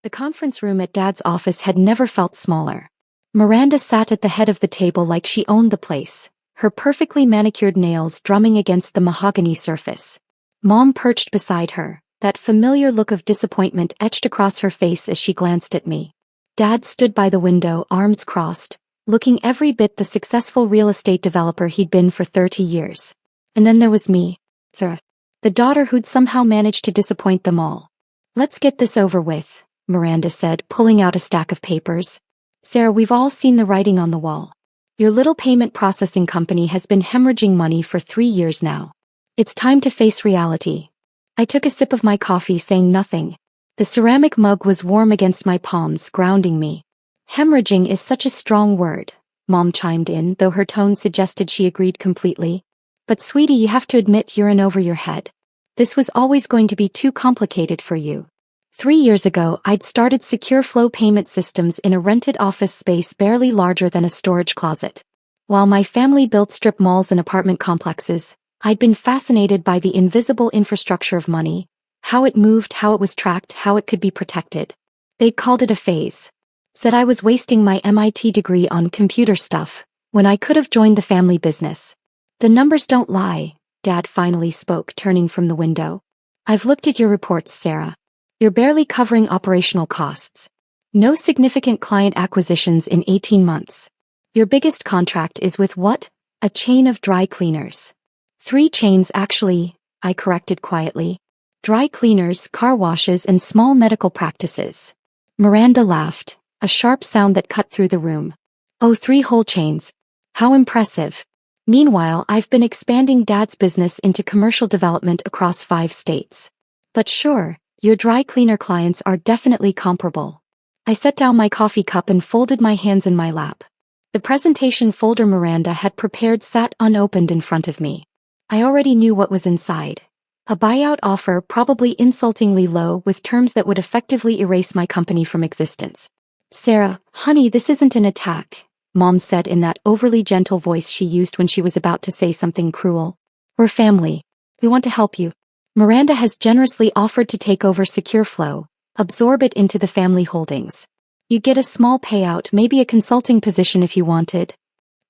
The conference room at Dad's office had never felt smaller. Miranda sat at the head of the table like she owned the place, her perfectly manicured nails drumming against the mahogany surface. Mom perched beside her, that familiar look of disappointment etched across her face as she glanced at me. Dad stood by the window, arms crossed, looking every bit the successful real estate developer he'd been for 30 years. And then there was me, the daughter who'd somehow managed to disappoint them all. "Let's get this over with," Miranda said, pulling out a stack of papers. "Sarah, we've all seen the writing on the wall. Your little payment processing company has been hemorrhaging money for 3 years now. It's time to face reality." I took a sip of my coffee, saying nothing. The ceramic mug was warm against my palms, grounding me. "Hemorrhaging is such a strong word," Mom chimed in, though her tone suggested she agreed completely. "But sweetie, you have to admit you're in over your head. This was always going to be too complicated for you." 3 years ago, I'd started secure flow payment systems in a rented office space barely larger than a storage closet. While my family built strip malls and apartment complexes, I'd been fascinated by the invisible infrastructure of money, how it moved, how it was tracked, how it could be protected. They'd called it a phase. Said I was wasting my MIT degree on computer stuff, when I could have joined the family business. "The numbers don't lie," Dad finally spoke, turning from the window. "I've looked at your reports, Sarah. You're barely covering operational costs. No significant client acquisitions in 18 months. Your biggest contract is with what? A chain of dry cleaners. 3 chains actually," I corrected quietly. "Dry cleaners, car washes, and small medical practices." Miranda laughed, a sharp sound that cut through the room. "Oh, 3 whole chains. How impressive." Meanwhile, I've been expanding Dad's business into commercial development across 5 states. "But sure, your dry cleaner clients are definitely comparable." I set down my coffee cup and folded my hands in my lap. The presentation folder Miranda had prepared sat unopened in front of me. I already knew what was inside. A buyout offer, probably insultingly low, with terms that would effectively erase my company from existence. "Sarah, honey, this isn't an attack," Mom said in that overly gentle voice she used when she was about to say something cruel. "We're family. We want to help you. Miranda has generously offered to take over Secure Flow, absorb it into the family holdings. You get a small payout, maybe a consulting position if you wanted."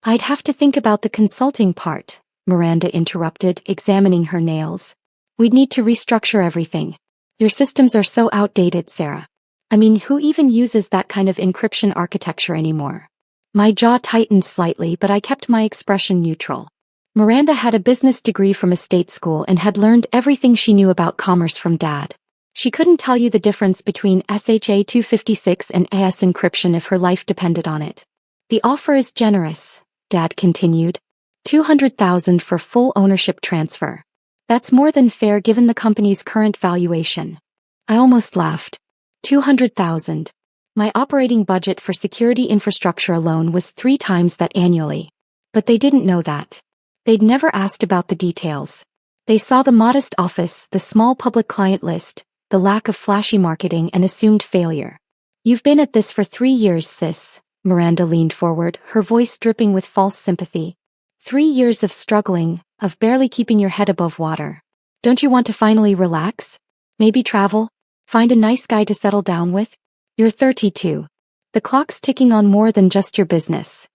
"I'd have to think about the consulting part," Miranda interrupted, examining her nails. "We'd need to restructure everything. Your systems are so outdated, Sarah. I mean, who even uses that kind of encryption architecture anymore?" My jaw tightened slightly, but I kept my expression neutral. Miranda had a business degree from a state school and had learned everything she knew about commerce from Dad. She couldn't tell you the difference between SHA-256 and AS encryption if her life depended on it. "The offer is generous," Dad continued. $200,000 for full ownership transfer. That's more than fair given the company's current valuation." I almost laughed. 200,000. My operating budget for security infrastructure alone was 3 times that annually. But they didn't know that. They'd never asked about the details. They saw the modest office, the small public client list, the lack of flashy marketing, and assumed failure. "You've been at this for 3 years, sis." Miranda leaned forward, her voice dripping with false sympathy. 3 years of struggling, of barely keeping your head above water. Don't you want to finally relax? Maybe travel? Find a nice guy to settle down with? You're 32. The clock's ticking on more than just your business.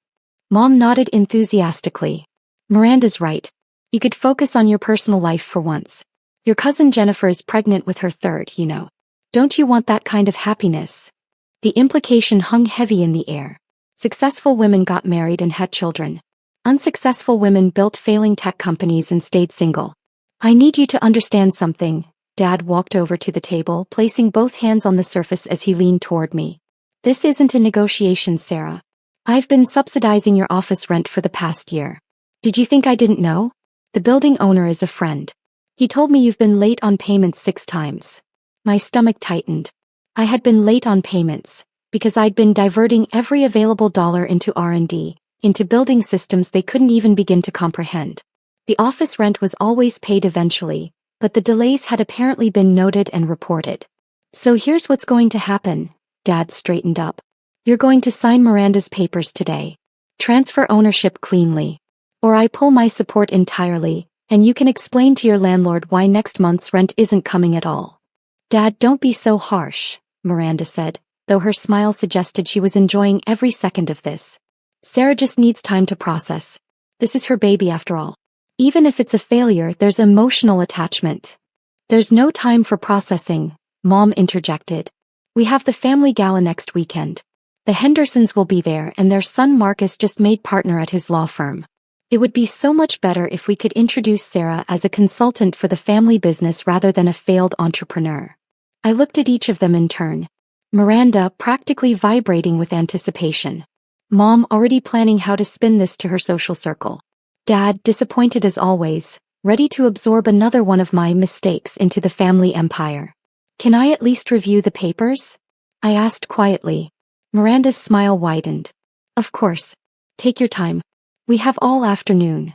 Mom nodded enthusiastically. "Miranda's right. You could focus on your personal life for once. Your cousin Jennifer is pregnant with her 3rd, you know. Don't you want that kind of happiness?" The implication hung heavy in the air. Successful women got married and had children. Unsuccessful women built failing tech companies and stayed single. "I need you to understand something." Dad walked over to the table, placing both hands on the surface as he leaned toward me. "This isn't a negotiation, Sarah. I've been subsidizing your office rent for the past year. Did you think I didn't know? The building owner is a friend. He told me you've been late on payments 6 times. My stomach tightened. I had been late on payments, because I'd been diverting every available dollar into R&D, into building systems they couldn't even begin to comprehend. The office rent was always paid eventually, but the delays had apparently been noted and reported. "So here's what's going to happen." Dad straightened up. "You're going to sign Miranda's papers today. Transfer ownership cleanly. Or I pull my support entirely, and you can explain to your landlord why next month's rent isn't coming at all." "Dad, don't be so harsh," Miranda said, though her smile suggested she was enjoying every second of this. Sarah just needs time to process. This is her baby after all. Even if it's a failure, there's emotional attachment. There's no time for processing, Mom interjected. We have the family gala next weekend. The Hendersons will be there and their son Marcus just made partner at his law firm. It would be so much better if we could introduce Sarah as a consultant for the family business rather than a failed entrepreneur. I looked at each of them in turn. Miranda practically vibrating with anticipation. Mom already planning how to spin this to her social circle. Dad disappointed as always, ready to absorb another one of my mistakes into the family empire. Can I at least review the papers? I asked quietly. Miranda's smile widened. Of course. Take your time. We have all afternoon.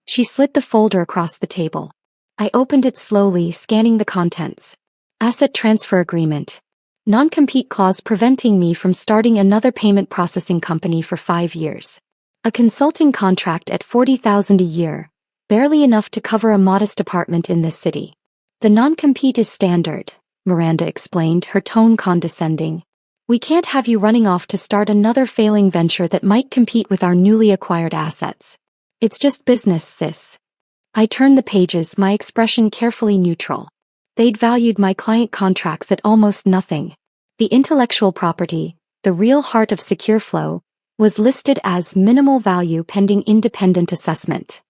She slid the folder across the table. I opened it slowly, scanning the contents. Asset transfer agreement. Non-compete clause preventing me from starting another payment processing company for 5 years. A consulting contract at $40,000 a year, barely enough to cover a modest apartment in this city. The non-compete is standard, Miranda explained, her tone condescending. We can't have you running off to start another failing venture that might compete with our newly acquired assets. It's just business, sis. I turned the pages, my expression carefully neutral. They'd valued my client contracts at almost nothing. The intellectual property, the real heart of Secure Flow, was listed as minimal value pending independent assessment.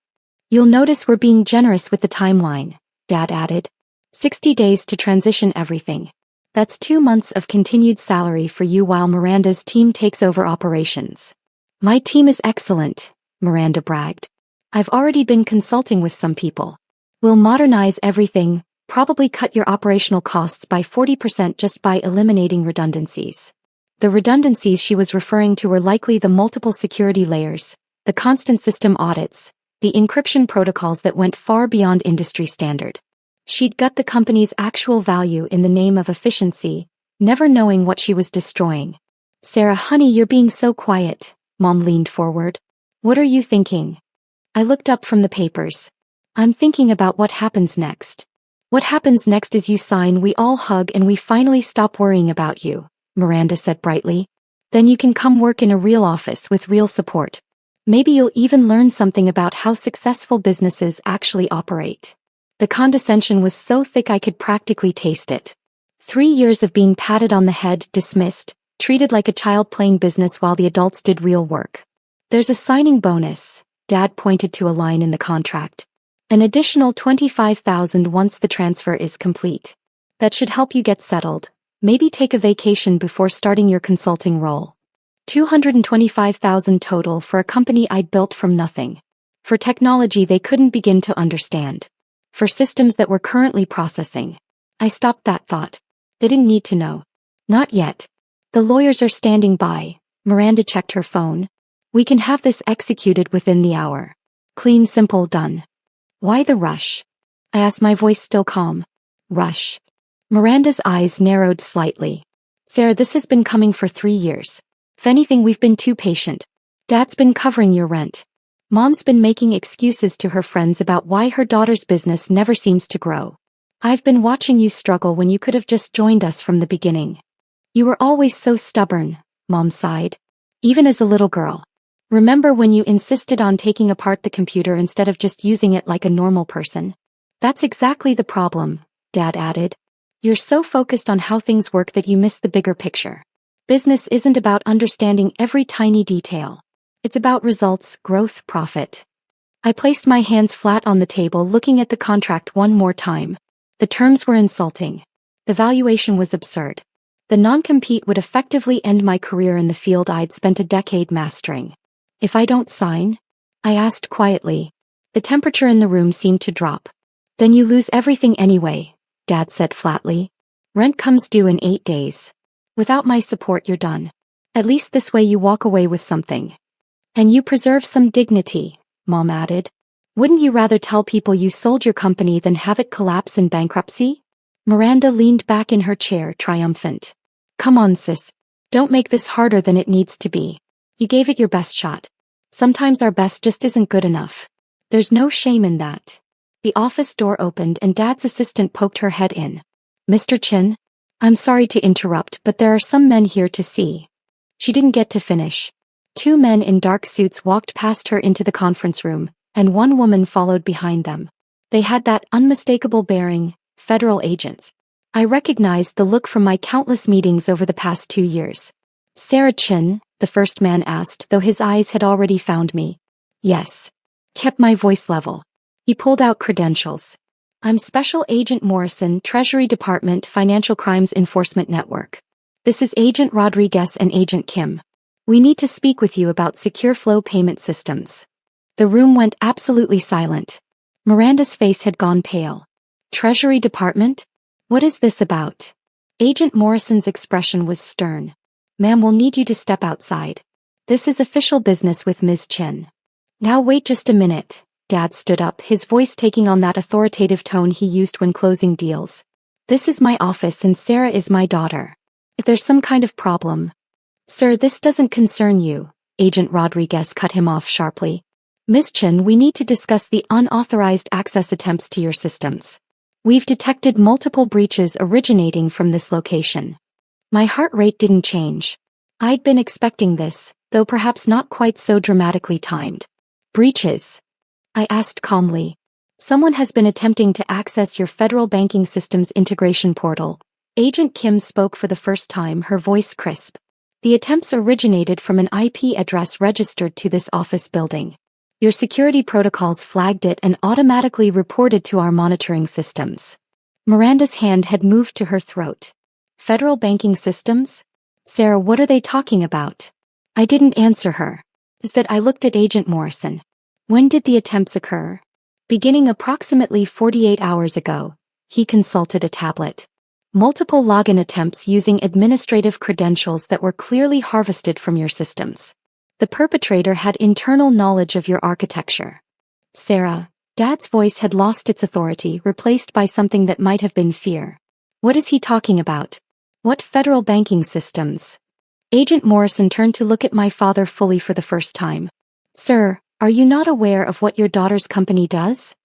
You'll notice we're being generous with the timeline, Dad added. 60 days to transition everything. That's 2 months of continued salary for you while Miranda's team takes over operations. My team is excellent, Miranda bragged. I've already been consulting with some people. We'll modernize everything, probably cut your operational costs by 40% just by eliminating redundancies. The redundancies she was referring to were likely the multiple security layers, the constant system audits, the encryption protocols that went far beyond industry standard. She'd gut the company's actual value in the name of efficiency, never knowing what she was destroying. Sarah, honey, you're being so quiet, Mom leaned forward. What are you thinking? I looked up from the papers. I'm thinking about what happens next. What happens next is you sign, we all hug, and we finally stop worrying about you, Miranda said brightly. Then you can come work in a real office with real support. Maybe you'll even learn something about how successful businesses actually operate. The condescension was so thick I could practically taste it. 3 years of being patted on the head, dismissed, treated like a child playing business while the adults did real work. There's a signing bonus, Dad pointed to a line in the contract. An additional $25,000 once the transfer is complete. That should help you get settled, maybe take a vacation before starting your consulting role. $225,000 total for a company I'd built from nothing. For technology they couldn't begin to understand. For systems that were currently processing. I stopped that thought. They didn't need to know. Not yet. The lawyers are standing by. Miranda checked her phone. We can have this executed within the hour. Clean, simple, done. Why the rush? I asked, my voice still calm. Rush. Miranda's eyes narrowed slightly. Sarah, this has been coming for 3 years. If anything, we've been too patient. Dad's been covering your rent. Mom's been making excuses to her friends about why her daughter's business never seems to grow. I've been watching you struggle when you could have just joined us from the beginning. You were always so stubborn, Mom sighed. Even as a little girl. Remember when you insisted on taking apart the computer instead of just using it like a normal person? That's exactly the problem, Dad added. You're so focused on how things work that you miss the bigger picture. Business isn't about understanding every tiny detail. It's about results, growth, profit. I placed my hands flat on the table, looking at the contract one more time. The terms were insulting. The valuation was absurd. The non-compete would effectively end my career in the field I'd spent a decade mastering. If I don't sign? I asked quietly. The temperature in the room seemed to drop. Then you lose everything anyway, Dad said flatly. Rent comes due in 8 days. Without my support, you're done. At least this way you walk away with something. And you preserve some dignity, Mom added. Wouldn't you rather tell people you sold your company than have it collapse in bankruptcy? Miranda leaned back in her chair, triumphant. Come on, sis. Don't make this harder than it needs to be. You gave it your best shot. Sometimes our best just isn't good enough. There's no shame in that. The office door opened and Dad's assistant poked her head in. Mr. Chin? I'm sorry to interrupt, but there are some men here to see. She didn't get to finish. Two men in dark suits walked past her into the conference room, and one woman followed behind them. They had that unmistakable bearing, federal agents. I recognized the look from my countless meetings over the past 2 years. Sarah Chin, the first man asked, though his eyes had already found me. Yes. Kept my voice level. He pulled out credentials. I'm Special Agent Morrison, Treasury Department, Financial Crimes Enforcement Network. This is Agent Rodriguez and Agent Kim. We need to speak with you about secure flow payment systems. The room went absolutely silent. Miranda's face had gone pale. Treasury Department? What is this about? Agent Morrison's expression was stern. Ma'am, we'll need you to step outside. This is official business with Ms. Chin. Now wait just a minute. Dad stood up, his voice taking on that authoritative tone he used when closing deals. This is my office and Sarah is my daughter. If there's some kind of problem... Sir, this doesn't concern you. Agent Rodriguez cut him off sharply. Ms. Chin, we need to discuss the unauthorized access attempts to your systems. We've detected multiple breaches originating from this location. My heart rate didn't change. I'd been expecting this, though perhaps not quite so dramatically timed. Breaches? I asked calmly. Someone has been attempting to access your federal banking system's integration portal. Agent Kim spoke for the first time, her voice crisp. The attempts originated from an IP address registered to this office building. Your security protocols flagged it and automatically reported to our monitoring systems. Miranda's hand had moved to her throat. Federal banking systems? Sarah, what are they talking about? I didn't answer her. Instead, I looked at Agent Morrison. When did the attempts occur? Beginning approximately 48 hours ago. He consulted a tablet. Multiple login attempts using administrative credentials that were clearly harvested from your systems. The perpetrator had internal knowledge of your architecture. Sarah, Dad's voice had lost its authority, replaced by something that might have been fear. What is he talking about? What federal banking systems? Agent Morrison turned to look at my father fully for the first time. Sir, are you not aware of what your daughter's company does?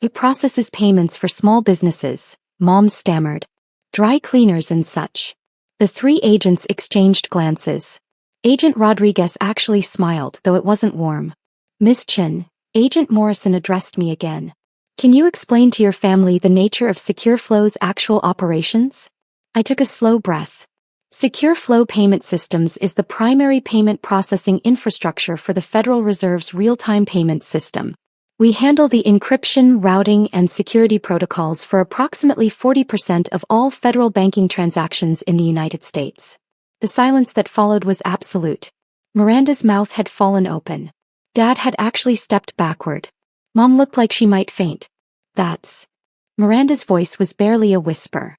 It processes payments for small businesses, Mom stammered. Dry cleaners and such. The three agents exchanged glances. Agent Rodriguez actually smiled, though it wasn't warm. Miss Chin, Agent Morrison addressed me again. Can you explain to your family the nature of Secure Flow's actual operations? I took a slow breath. Secure Flow Payment Systems is the primary payment processing infrastructure for the Federal Reserve's real-time payment system. We handle the encryption, routing, and security protocols for approximately 40% of all federal banking transactions in the United States. The silence that followed was absolute. Miranda's mouth had fallen open. Dad had actually stepped backward. Mom looked like she might faint. That's... Miranda's voice was barely a whisper.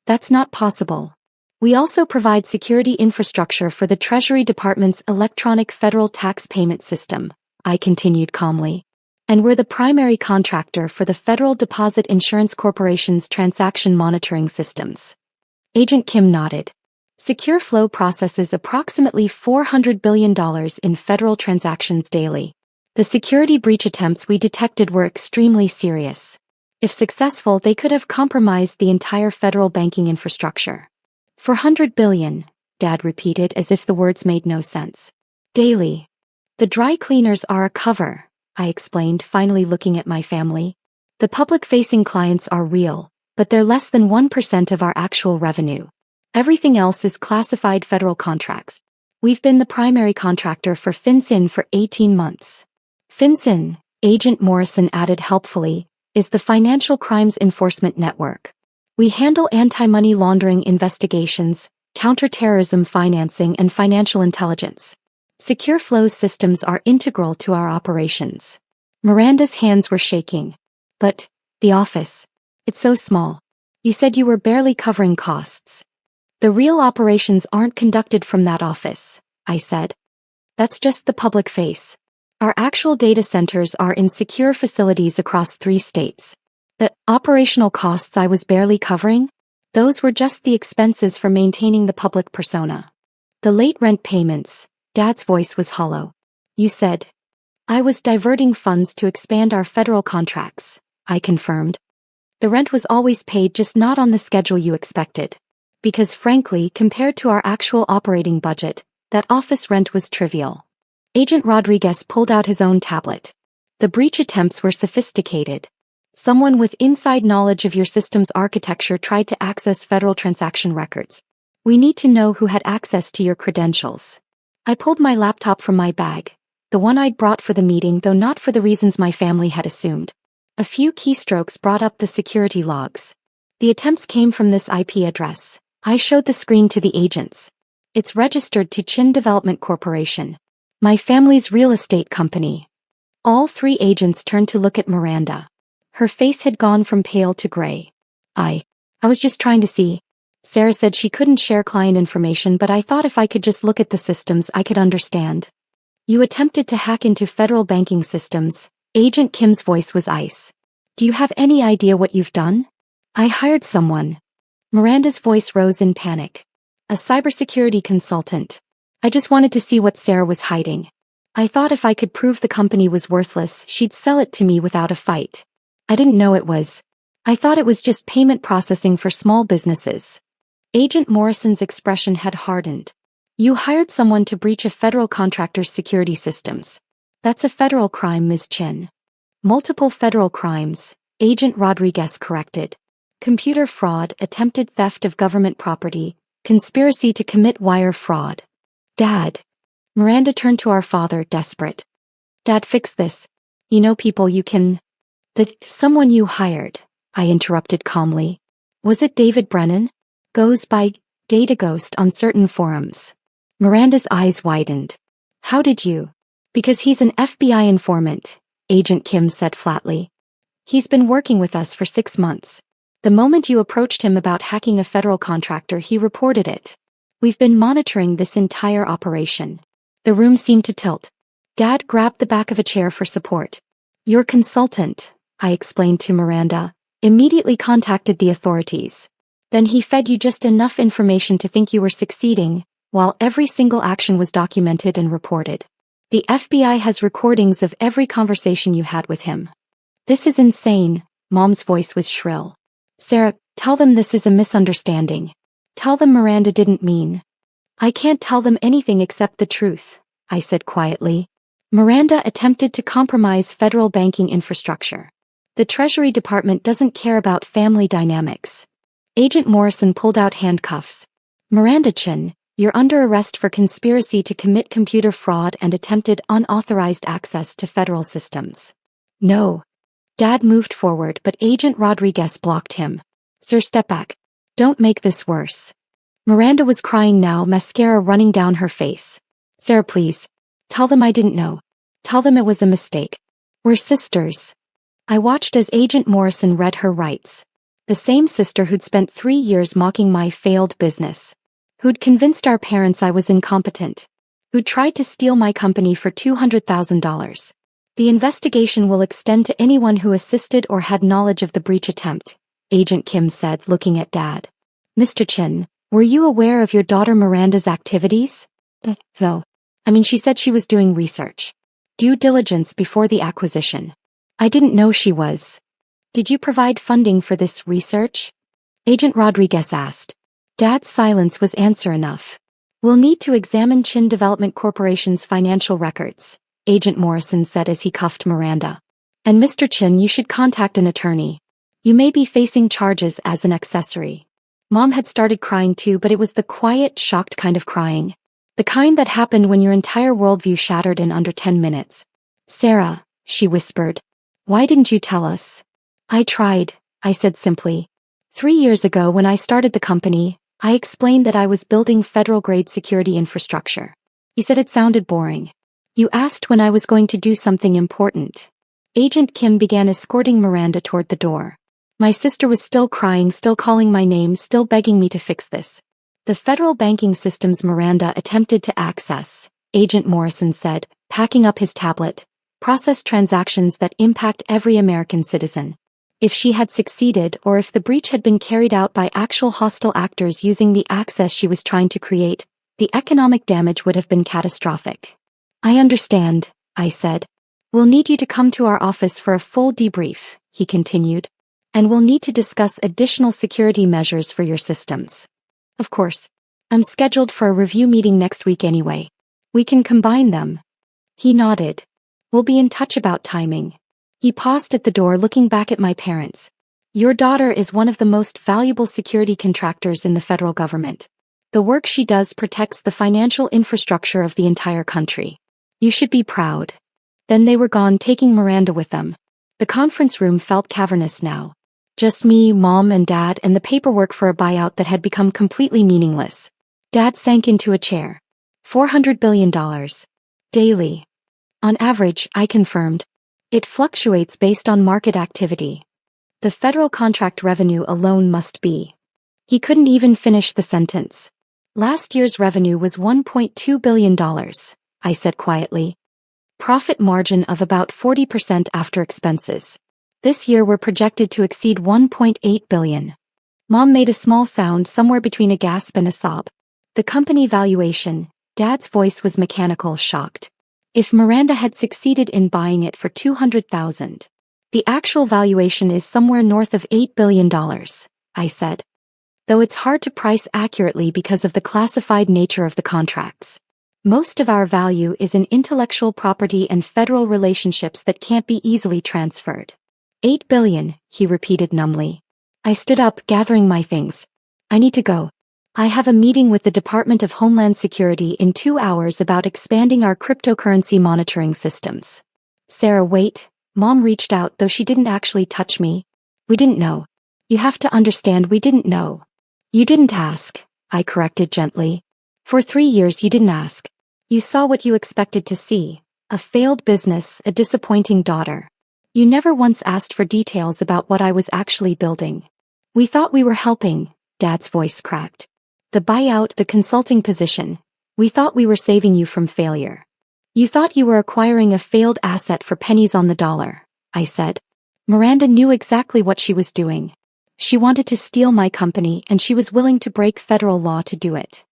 That's not possible. We also provide security infrastructure for the Treasury Department's electronic federal tax payment system, I continued calmly. And we're the primary contractor for the Federal Deposit Insurance Corporation's transaction monitoring systems. Agent Kim nodded. Secure Flow processes approximately $400 billion in federal transactions daily. The security breach attempts we detected were extremely serious. If successful, they could have compromised the entire federal banking infrastructure. $400 billion, Dad repeated as if the words made no sense. Daily. The dry cleaners are a cover, I explained, finally looking at my family. The public-facing clients are real, but they're less than 1% of our actual revenue. Everything else is classified federal contracts. We've been the primary contractor for FinCEN for 18 months. FinCEN, Agent Morrison added helpfully, is the Financial Crimes Enforcement Network. We handle anti-money laundering investigations, counterterrorism financing, and financial intelligence. Secure Flow systems are integral to our operations. Miranda's hands were shaking. But, the office. It's so small. You said you were barely covering costs. The real operations aren't conducted from that office, I said. That's just the public face. Our actual data centers are in secure facilities across 3 states. The operational costs I was barely covering? Those were just the expenses for maintaining the public persona. The late rent payments, Dad's voice was hollow. You said. I was diverting funds to expand our federal contracts, I confirmed. The rent was always paid, just not on the schedule you expected. Because frankly, compared to our actual operating budget, that office rent was trivial. Agent Rodriguez pulled out his own tablet. The breach attempts were sophisticated. Someone with inside knowledge of your system's architecture tried to access federal transaction records. We need to know who had access to your credentials. I pulled my laptop from my bag, the one I'd brought for the meeting, though not for the reasons my family had assumed. A few keystrokes brought up the security logs. The attempts came from this IP address. I showed the screen to the agents. It's registered to Chin Development Corporation, my family's real estate company. All three agents turned to look at Miranda. Her face had gone from pale to gray. I was just trying to see. Sarah said she couldn't share client information, but I thought if I could just look at the systems I could understand. You attempted to hack into federal banking systems. Agent Kim's voice was ice. Do you have any idea what you've done? I hired someone. Miranda's voice rose in panic. A cybersecurity consultant. I just wanted to see what Sarah was hiding. I thought if I could prove the company was worthless, she'd sell it to me without a fight. I didn't know it was. I thought it was just payment processing for small businesses. Agent Morrison's expression had hardened. You hired someone to breach a federal contractor's security systems. That's a federal crime, Ms. Chin. Multiple federal crimes, Agent Rodriguez corrected. Computer fraud, attempted theft of government property, conspiracy to commit wire fraud. Dad. Miranda turned to our father, desperate. Dad, fix this. You know people you can... Someone you hired, I interrupted calmly. Was it David Brennan? Goes by Data Ghost on certain forums. Miranda's eyes widened. How did you? Because he's an FBI informant, Agent Kim said flatly. He's been working with us for 6 months. The moment you approached him about hacking a federal contractor, he reported it. We've been monitoring this entire operation. The room seemed to tilt. Dad grabbed the back of a chair for support. Your consultant, I explained to Miranda, immediately contacted the authorities. Then he fed you just enough information to think you were succeeding, while every single action was documented and reported. The FBI has recordings of every conversation you had with him. This is insane, Mom's voice was shrill. Sarah, tell them this is a misunderstanding. Tell them Miranda didn't mean. I can't tell them anything except the truth, I said quietly. Miranda attempted to compromise federal banking infrastructure. The Treasury Department doesn't care about family dynamics. Agent Morrison pulled out handcuffs. Miranda Chin, you're under arrest for conspiracy to commit computer fraud and attempted unauthorized access to federal systems. No. Dad moved forward, but Agent Rodriguez blocked him. Sir, step back. Don't make this worse. Miranda was crying now, mascara running down her face. Sarah, please. Tell them I didn't know. Tell them it was a mistake. We're sisters. I watched as Agent Morrison read her rights. The same sister who'd spent 3 years mocking my failed business. Who'd convinced our parents I was incompetent. Who'd tried to steal my company for $200,000. The investigation will extend to anyone who assisted or had knowledge of the breach attempt, Agent Kim said, looking at Dad. Mr. Chin, were you aware of your daughter Miranda's activities? No. She said she was doing research. Due diligence before the acquisition. I didn't know she was. Did you provide funding for this research? Agent Rodriguez asked. Dad's silence was answer enough. We'll need to examine Chin Development Corporation's financial records, Agent Morrison said as he cuffed Miranda. And Mr. Chin, you should contact an attorney. You may be facing charges as an accessory. Mom had started crying too, but it was the quiet, shocked kind of crying. The kind that happened when your entire worldview shattered in under 10 minutes. Sarah, she whispered. Why didn't you tell us? I tried, I said simply. 3 years ago when I started the company, I explained that I was building federal-grade security infrastructure. You said it sounded boring. You asked when I was going to do something important. Agent Kim began escorting Miranda toward the door. My sister was still crying, still calling my name, still begging me to fix this. The federal banking systems Miranda attempted to access, Agent Morrison said, packing up his tablet, process transactions that impact every American citizen. If she had succeeded, or if the breach had been carried out by actual hostile actors using the access she was trying to create, the economic damage would have been catastrophic. I understand, I said. We'll need you to come to our office for a full debrief, he continued. And we'll need to discuss additional security measures for your systems. Of course. I'm scheduled for a review meeting next week anyway. We can combine them. He nodded. We'll be in touch about timing. He paused at the door looking back at my parents. Your daughter is one of the most valuable security contractors in the federal government. The work she does protects the financial infrastructure of the entire country. You should be proud. Then they were gone, taking Miranda with them. The conference room felt cavernous now. Just me, Mom, and Dad, and the paperwork for a buyout that had become completely meaningless. Dad sank into a chair. $400 billion. Daily. On average, I confirmed. It fluctuates based on market activity. The federal contract revenue alone must be. He couldn't even finish the sentence. Last year's revenue was $1.2 billion, I said quietly. Profit margin of about 40% after expenses. This year we're projected to exceed $1.8 billion. Mom made a small sound somewhere between a gasp and a sob. The company valuation, Dad's voice was mechanical, shocked. If Miranda had succeeded in buying it for $200,000, the actual valuation is somewhere north of $8 billion, I said. Though it's hard to price accurately because of the classified nature of the contracts. Most of our value is in intellectual property and federal relationships that can't be easily transferred. $8 billion, he repeated numbly. I stood up, gathering my things. I need to go. I have a meeting with the Department of Homeland Security in 2 hours about expanding our cryptocurrency monitoring systems. Sarah, wait. Mom reached out, though she didn't actually touch me. We didn't know. You have to understand, we didn't know. You didn't ask, I corrected gently. For 3 years you didn't ask. You saw what you expected to see. A failed business, a disappointing daughter. You never once asked for details about what I was actually building. We thought we were helping, Dad's voice cracked. The buyout, the consulting position. We thought we were saving you from failure. You thought you were acquiring a failed asset for pennies on the dollar, I said. Miranda knew exactly what she was doing. She wanted to steal my company and she was willing to break federal law to do it.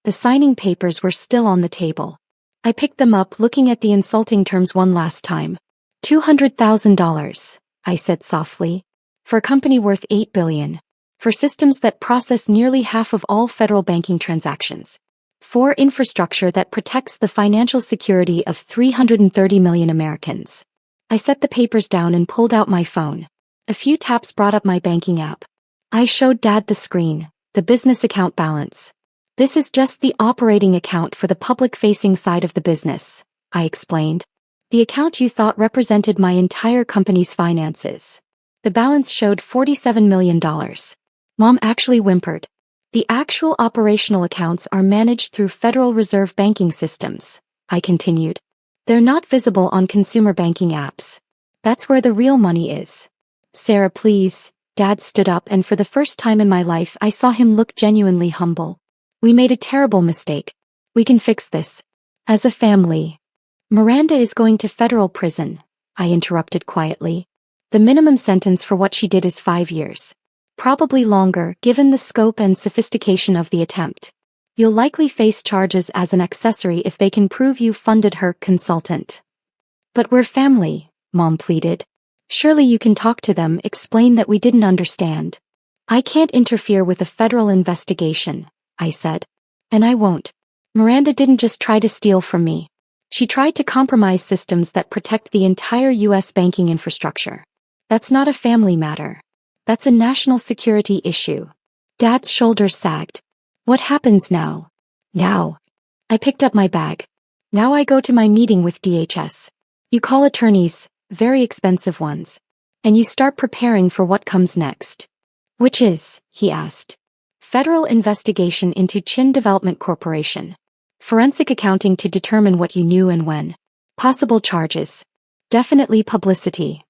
The signing papers were still on the table. I picked them up, looking at the insulting terms one last time. $200,000, I said softly. For a company worth $8 billion. For systems that process nearly half of all federal banking transactions. For infrastructure that protects the financial security of 330 million Americans. I set the papers down and pulled out my phone. A few taps brought up my banking app. I showed Dad the screen, the business account balance. This is just the operating account for the public-facing side of the business, I explained. The account you thought represented my entire company's finances. The balance showed $47 million. Mom actually whimpered. The actual operational accounts are managed through Federal Reserve banking systems, I continued. They're not visible on consumer banking apps. That's where the real money is. Sarah, please. Dad stood up, and for the first time in my life I saw him look genuinely humble. We made a terrible mistake. We can fix this. As a family. Miranda is going to federal prison, I interrupted quietly. The minimum sentence for what she did is 5 years. Probably longer, given the scope and sophistication of the attempt. You'll likely face charges as an accessory if they can prove you funded her consultant. But we're family, Mom pleaded. Surely you can talk to them, explain that we didn't understand. I can't interfere with a federal investigation, I said. And I won't. Miranda didn't just try to steal from me. She tried to compromise systems that protect the entire U.S. banking infrastructure. That's not a family matter. That's a national security issue. Dad's shoulders sagged. What happens now? Now. I picked up my bag. Now I go to my meeting with DHS. You call attorneys, very expensive ones. And you start preparing for what comes next. Which is, he asked. Federal investigation into Chin Development Corporation. Forensic accounting to determine what you knew and when. Possible charges. Definitely publicity.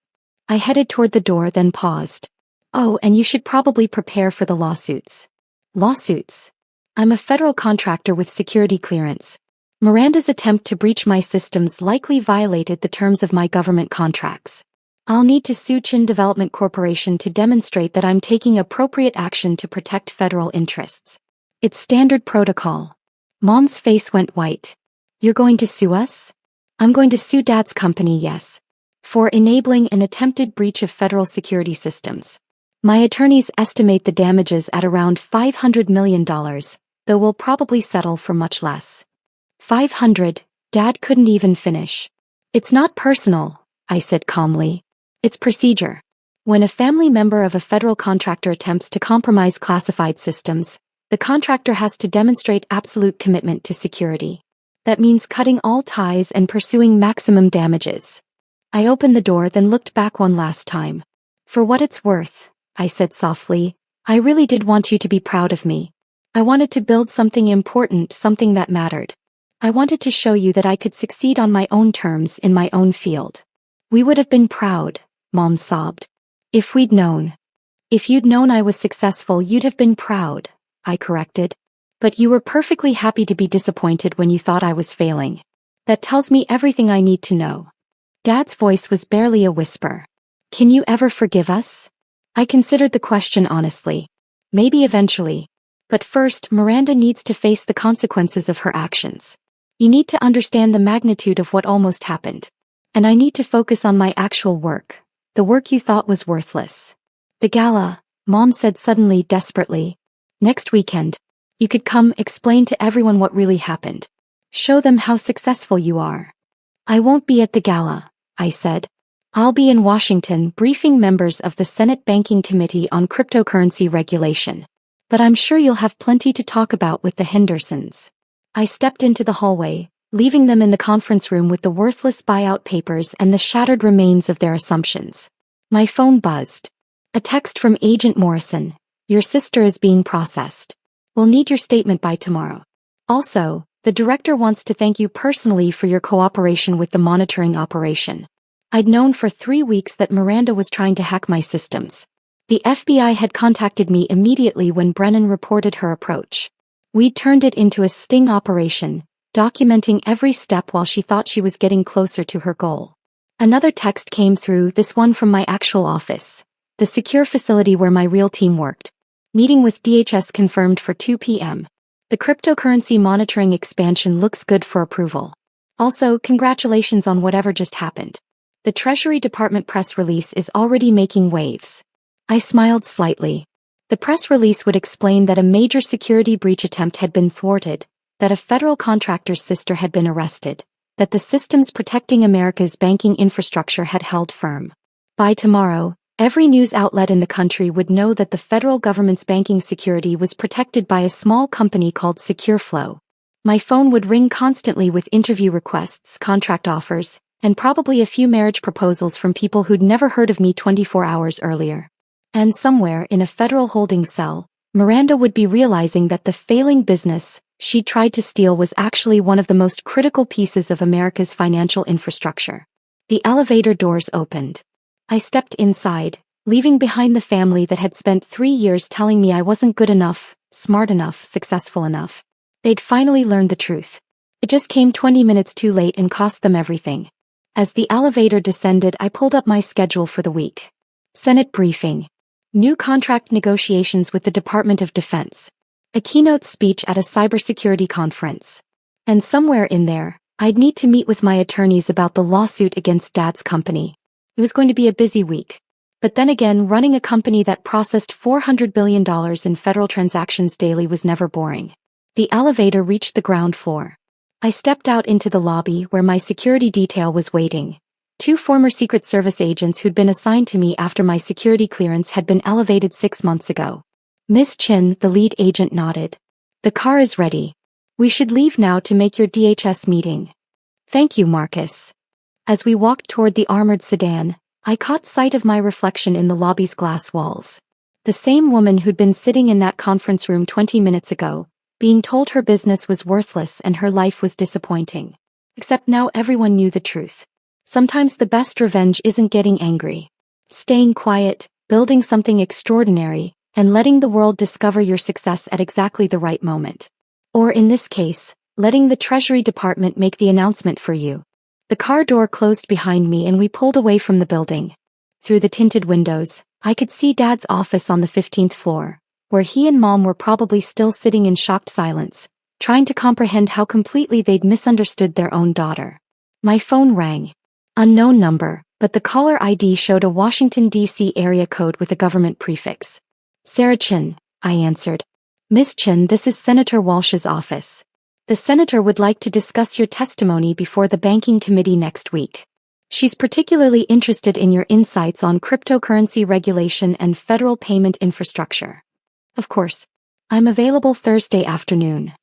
I headed toward the door, then paused. Oh, and you should probably prepare for the lawsuits. Lawsuits? I'm a federal contractor with security clearance. Miranda's attempt to breach my systems likely violated the terms of my government contracts. I'll need to sue Chin Development Corporation to demonstrate that I'm taking appropriate action to protect federal interests. It's standard protocol. Mom's face went white. You're going to sue us? I'm going to sue Dad's company, yes. For enabling an attempted breach of federal security systems. My attorneys estimate the damages at around $500 million, though we'll probably settle for much less. 500, Dad couldn't even finish. It's not personal, I said calmly. It's procedure. When a family member of a federal contractor attempts to compromise classified systems, the contractor has to demonstrate absolute commitment to security. That means cutting all ties and pursuing maximum damages. I opened the door, then looked back one last time. For what it's worth, I said softly, I really did want you to be proud of me. I wanted to build something important, something that mattered. I wanted to show you that I could succeed on my own terms in my own field. We would have been proud, Mom sobbed. If we'd known. If you'd known I was successful, you'd have been proud, I corrected. But you were perfectly happy to be disappointed when you thought I was failing. That tells me everything I need to know. Dad's voice was barely a whisper. Can you ever forgive us? I considered the question honestly. Maybe eventually. But first, Miranda needs to face the consequences of her actions. You need to understand the magnitude of what almost happened. And I need to focus on my actual work, the work you thought was worthless. The gala, Mom said suddenly, desperately. Next weekend. You could come, explain to everyone what really happened. Show them how successful you are. I won't be at the gala, I said. I'll be in Washington briefing members of the Senate Banking Committee on cryptocurrency regulation. But I'm sure you'll have plenty to talk about with the Hendersons. I stepped into the hallway, leaving them in the conference room with the worthless buyout papers and the shattered remains of their assumptions. My phone buzzed. A text from Agent Morrison. Your sister is being processed. We'll need your statement by tomorrow. Also, the director wants to thank you personally for your cooperation with the monitoring operation. I'd known for 3 weeks that Miranda was trying to hack my systems. The FBI had contacted me immediately when Brennan reported her approach. We'd turned it into a sting operation, documenting every step while she thought she was getting closer to her goal. Another text came through, this one from my actual office, the secure facility where my real team worked. Meeting with DHS confirmed for 2 p.m. The cryptocurrency monitoring expansion looks good for approval. Also, congratulations on whatever just happened. The Treasury Department press release is already making waves. I smiled slightly. The press release would explain that a major security breach attempt had been thwarted, that a federal contractor's sister had been arrested, that the systems protecting America's banking infrastructure had held firm. By tomorrow, every news outlet in the country would know that the federal government's banking security was protected by a small company called SecureFlow. My phone would ring constantly with interview requests, contract offers, and probably a few marriage proposals from people who'd never heard of me 24 hours earlier. And somewhere in a federal holding cell, Miranda would be realizing that the failing business she tried to steal was actually one of the most critical pieces of America's financial infrastructure. The elevator doors opened. I stepped inside, leaving behind the family that had spent 3 years telling me I wasn't good enough, smart enough, successful enough. They'd finally learned the truth. It just came 20 minutes too late and cost them everything. As the elevator descended, I pulled up my schedule for the week. Senate briefing. New contract negotiations with the Department of Defense. A keynote speech at a cybersecurity conference. And somewhere in there, I'd need to meet with my attorneys about the lawsuit against Dad's company. It was going to be a busy week. But then again, running a company that processed $400 billion in federal transactions daily was never boring. The elevator reached the ground floor. I stepped out into the lobby where my security detail was waiting. 2 former Secret Service agents who'd been assigned to me after my security clearance had been elevated 6 months ago. Miss Chin, the lead agent, nodded. The car is ready. We should leave now to make your DHS meeting. Thank you, Marcus. As we walked toward the armored sedan, I caught sight of my reflection in the lobby's glass walls. The same woman who'd been sitting in that conference room 20 minutes ago, being told her business was worthless and her life was disappointing. Except now everyone knew the truth. Sometimes the best revenge isn't getting angry. Staying quiet, building something extraordinary, and letting the world discover your success at exactly the right moment. Or in this case, letting the Treasury Department make the announcement for you. The car door closed behind me and we pulled away from the building. Through the tinted windows, I could see Dad's office on the 15th floor, where he and Mom were probably still sitting in shocked silence, trying to comprehend how completely they'd misunderstood their own daughter. My phone rang. Unknown number, but the caller ID showed a Washington, D.C. area code with a government prefix. Sarah Chin, I answered. Miss Chin, this is Senator Walsh's office. The senator would like to discuss your testimony before the banking committee next week. She's particularly interested in your insights on cryptocurrency regulation and federal payment infrastructure. Of course. I'm available Thursday afternoon.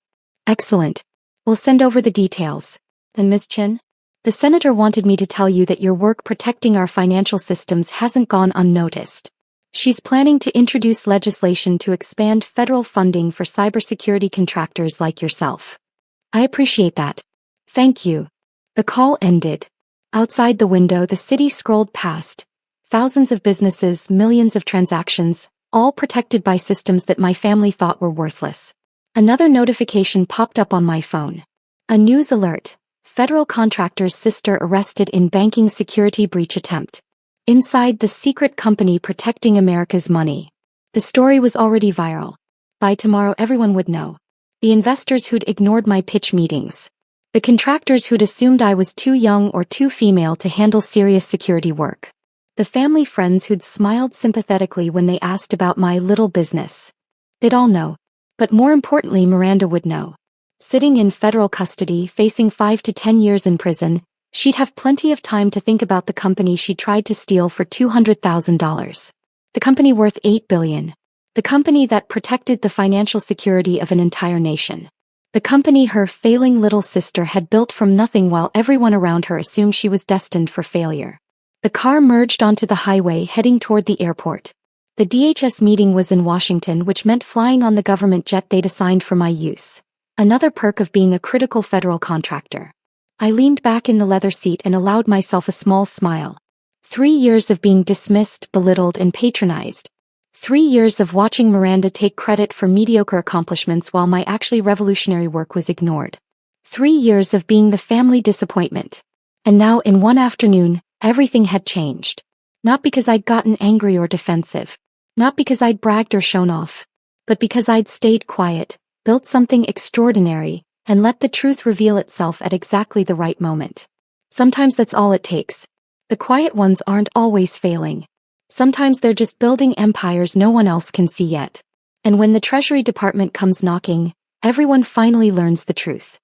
Excellent. We'll send over the details. And Miss Chin? The senator wanted me to tell you that your work protecting our financial systems hasn't gone unnoticed. She's planning to introduce legislation to expand federal funding for cybersecurity contractors like yourself. I appreciate that. Thank you. The call ended. Outside the window, the city scrolled past. Thousands of businesses, millions of transactions, all protected by systems that my family thought were worthless. Another notification popped up on my phone. A news alert. Federal contractor's sister arrested in banking security breach attempt. Inside the secret company protecting America's money. The story was already viral. By tomorrow everyone would know. The investors who'd ignored my pitch meetings. The contractors who'd assumed I was too young or too female to handle serious security work. The family friends who'd smiled sympathetically when they asked about my little business. They'd all know. But more importantly, Miranda would know. Sitting in federal custody, facing 5 to 10 years in prison, she'd have plenty of time to think about the company she tried to steal for $200,000. The company worth $8 billion. The company that protected the financial security of an entire nation. The company her failing little sister had built from nothing while everyone around her assumed she was destined for failure. The car merged onto the highway heading toward the airport. The DHS meeting was in Washington, which meant flying on the government jet they'd assigned for my use. Another perk of being a critical federal contractor. I leaned back in the leather seat and allowed myself a small smile. 3 years of being dismissed, belittled, and patronized. 3 years of watching Miranda take credit for mediocre accomplishments while my actually revolutionary work was ignored. 3 years of being the family disappointment. And now in one afternoon, everything had changed. Not because I'd gotten angry or defensive. Not because I'd bragged or shown off. But because I'd stayed quiet, built something extraordinary, and let the truth reveal itself at exactly the right moment. Sometimes that's all it takes. The quiet ones aren't always failing. Sometimes they're just building empires no one else can see yet. And when the Treasury Department comes knocking, everyone finally learns the truth.